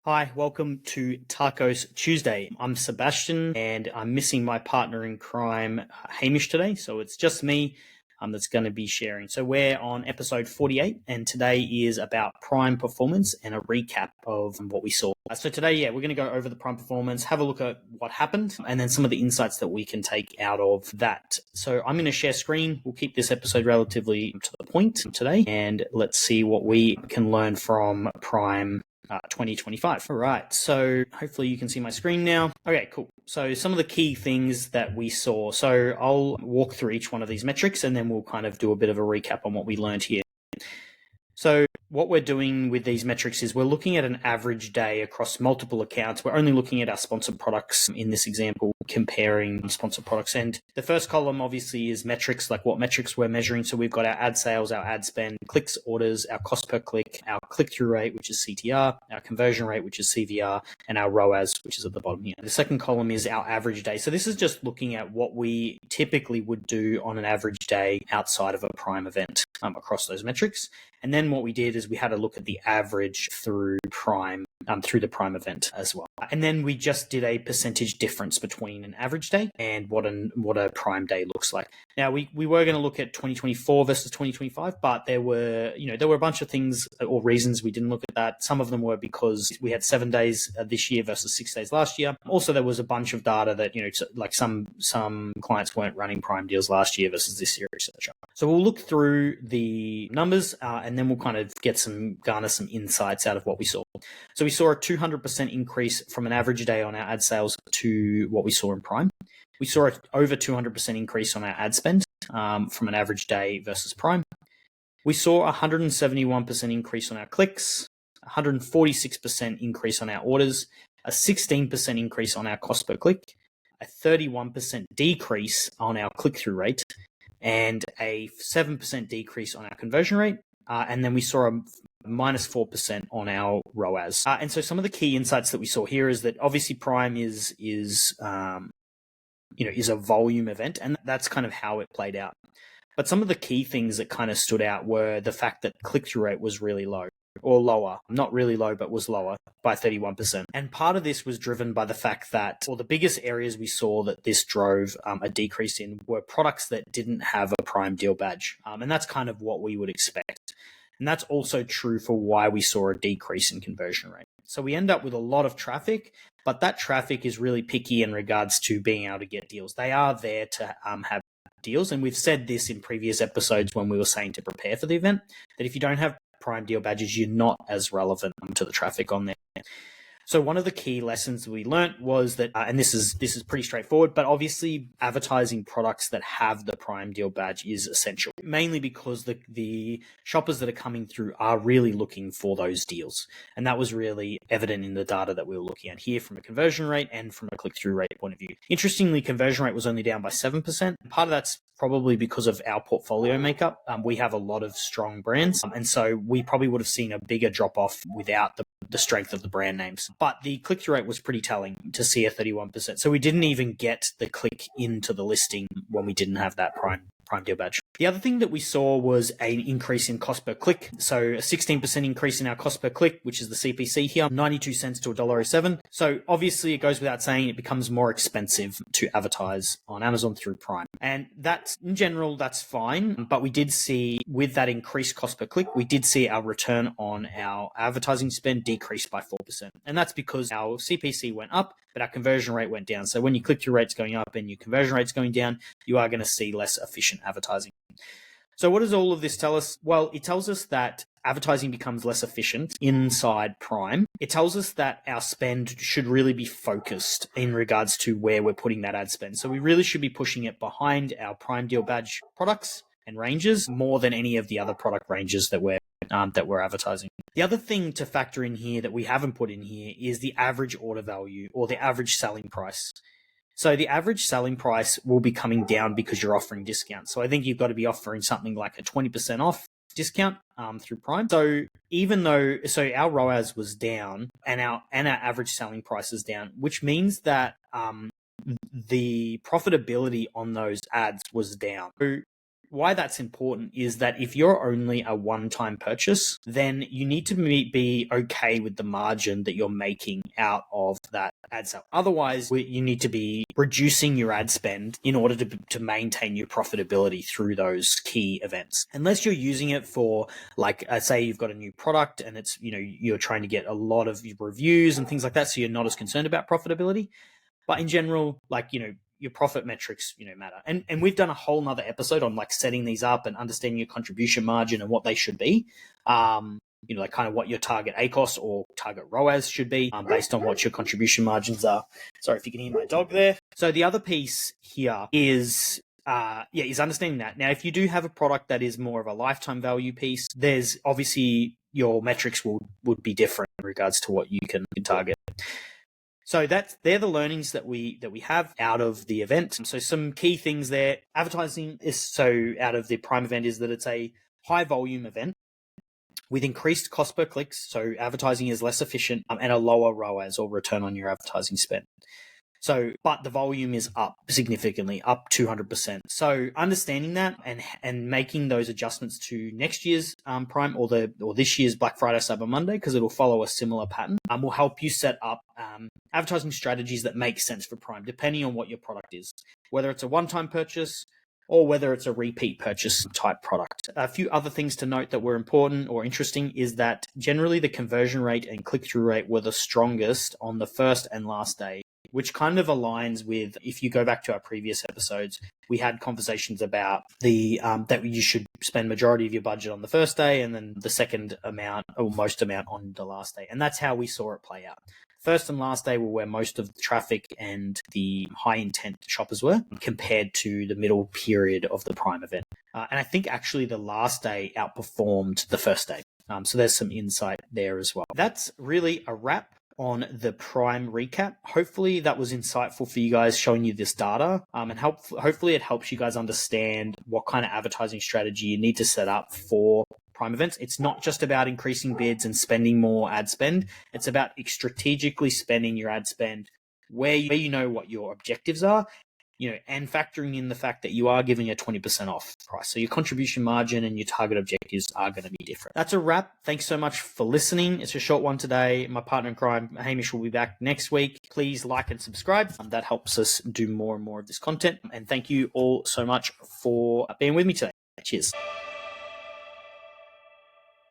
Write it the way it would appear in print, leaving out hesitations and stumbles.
Hi, welcome to Tacos Tuesday. I'm Sebastian and I'm missing my partner in crime, Hamish, today. So it's just me that's going to be sharing. So we're on episode 48 and today is about prime performance and a recap of what we saw. So today, we're going to go over the prime performance, have a look at what happened, and then some of the insights that we can take out of that. So I'm going to share screen. We'll keep this episode relatively to the point today and let's see what we can learn from prime 2025. All right, so hopefully you can see my screen now. Okay, cool. So some of the key things that we saw. So I'll walk through each one of these metrics and then we'll kind of do a bit of a recap on what we learned here. So what we're doing with these metrics is we're looking at an average day across multiple accounts. We're only looking at our sponsored products in this example, comparing sponsored products. And the first column obviously is metrics, like what metrics we're measuring. So we've got our ad sales, our ad spend, clicks, orders, our cost per click, our click-through rate, which is CTR, our conversion rate, which is CVR, and our ROAS, which is at the bottom here. The second column is our average day. So this is just looking at what we typically would do on an average day outside of a prime event across those metrics. And then what we did is we had a look at the average through prime, through the prime event as well. And then we just did a percentage difference between an average day and what a prime day looks like. Now we were going to look at 2024 versus 2025, but there were a bunch of things or reasons we didn't look at that. Some of them were because we had 7 days this year versus 6 days last year. Also, there was a bunch of data that, like some clients weren't running prime deals last year versus this year, etc. So we'll look through the numbers and then we'll kind of garner some insights out of what we saw. So we saw a 200% increase from an average day on our ad sales to what we saw in prime. We saw an over 200% increase on our ad spend from an average day versus prime. We saw a 171% increase on our clicks, 146% increase on our orders, a 16% increase on our cost per click, a 31% decrease on our click-through rate, and a 7% decrease on our conversion rate. And then we saw a minus 4% on our ROAS. And so some of the key insights that we saw here is that obviously prime is a volume event, and that's kind of how it played out. But some of the key things that kind of stood out were the fact that click-through rate was really low, or lower, not really low, but was lower by 31%. And part of this was driven by the fact that, or the biggest areas we saw that this drove a decrease in were products that didn't have a prime deal badge. And that's kind of what we would expect. And that's also true for why we saw a decrease in conversion rate. So we end up with a lot of traffic, but that traffic is really picky in regards to being able to get deals. They are there to have deals. And we've said this in previous episodes when we were saying to prepare for the event, that if you don't have prime deal badges, you're not as relevant to the traffic on there. So one of the key lessons we learnt was that, and this is pretty straightforward, but obviously advertising products that have the prime deal badge is essential, mainly because the shoppers that are coming through are really looking for those deals. And that was really evident in the data that we were looking at here from a conversion rate and from a click-through rate point of view. Interestingly, conversion rate was only down by 7%. Part of that's probably because of our portfolio makeup. We have a lot of strong brands, and so we probably would have seen a bigger drop-off without the strength of the brand names. But the click-through rate was pretty telling to see a 31%. So we didn't even get the click into the listing when we didn't have that prime deal badge. The other thing that we saw was an increase in cost per click. So a 16% increase in our cost per click, which is the CPC here, 92 cents to $1.07. So obviously it goes without saying it becomes more expensive to advertise on Amazon through Prime. And that's, in general, that's fine. But we did see with that increased cost per click, we did see our return on our advertising spend decrease by 4%. And that's because our CPC went up, but our conversion rate went down. So when your click-through rate's going up and your conversion rate's going down, you are going to see less efficient advertising. So what does all of this tell us? Well, it tells us that advertising becomes less efficient inside Prime. It tells us that our spend should really be focused in regards to where we're putting that ad spend. So we really should be pushing it behind our Prime Deal Badge products and ranges more than any of the other product ranges that we're advertising. The other thing to factor in here that we haven't put in here is the average order value or the average selling price. So the average selling price will be coming down because you're offering discounts. So I think you've got to be offering something like a 20% off discount through Prime. So our ROAS was down and our average selling price is down, which means that the profitability on those ads was down. So why that's important is that if you're only a one-time purchase, then you need to be okay with the margin that you're making out of that ad sale. Otherwise, you need to be reducing your ad spend in order to maintain your profitability through those key events. Unless you're using it for, like, say you've got a new product and it's, you're trying to get a lot of reviews and things like that, so you're not as concerned about profitability. But in general, like, your profit metrics, matter. And we've done a whole nother episode on like setting these up and understanding your contribution margin and what they should be. Like kind of what your target ACOS or target ROAS should be based on what your contribution margins are. Sorry if you can hear my dog there. So the other piece here is understanding that. Now, if you do have a product that is more of a lifetime value piece, there's obviously your metrics would be different in regards to what you can target. So they're the learnings that we have out of the event. So some key things there. Advertising is out of the Prime event is that it's a high volume event with increased cost per clicks. So advertising is less efficient and a lower ROAS or return on your advertising spend. So, but the volume is up significantly, up 200%. So understanding that and making those adjustments to next year's Prime or this year's Black Friday, Cyber Monday, because it'll follow a similar pattern, will help you set up advertising strategies that make sense for Prime, depending on what your product is, whether it's a one-time purchase or whether it's a repeat purchase type product. A few other things to note that were important or interesting is that generally the conversion rate and click-through rate were the strongest on the first and last day, which kind of aligns with, if you go back to our previous episodes, we had conversations about that you should spend majority of your budget on the first day and then the second amount or most amount on the last day. And that's how we saw it play out. First and last day were where most of the traffic and the high intent shoppers were compared to the middle period of the Prime event. And I think actually the last day outperformed the first day. So there's some insight there as well. That's really a wrap on the Prime recap. Hopefully that was insightful for you guys, showing you this data, and hopefully it helps you guys understand what kind of advertising strategy you need to set up for Prime events. It's not just about increasing bids and spending more ad spend. It's about strategically spending your ad spend where you know what your objectives are, and factoring in the fact that you are giving a 20% off price. So your contribution margin and your target objectives are going to be different. That's a wrap. Thanks so much for listening. It's a short one today. My partner in crime, Hamish, will be back next week. Please like and subscribe. That helps us do more and more of this content. And thank you all so much for being with me today. Cheers.